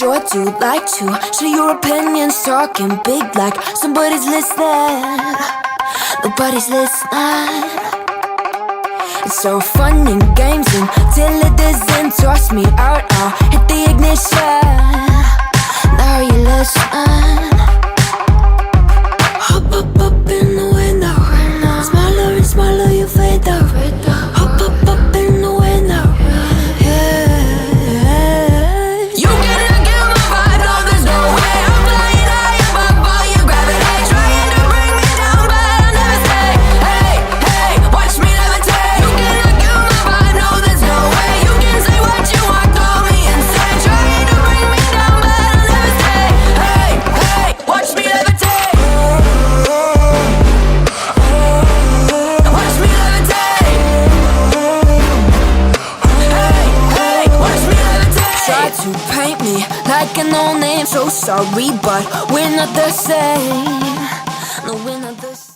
sure do like to share your opinions, talking big like somebody's listening. Nobody's listening. It's so fun and games until it doesn't. Toss me out, I'll hit the ignition. Now you listen. Hop up in the window. Smaller and smaller you fade out. Hop up in the window. You cannot get my vibe, no there's no way. I'm flying high above all your gravity, trying to bring me down but I'll never stay. Hey, hey, watch me levitate. You cannot get my vibe, no there's no way. You can say what you want, call me insane, trying to bring me down but I'll never stay. Hey, hey, watch me levitate. Watch me levitate. Hey, hey, watch me levitate. Try to paint me like a no name, so sorry, but we're not the same. No, we're not the same.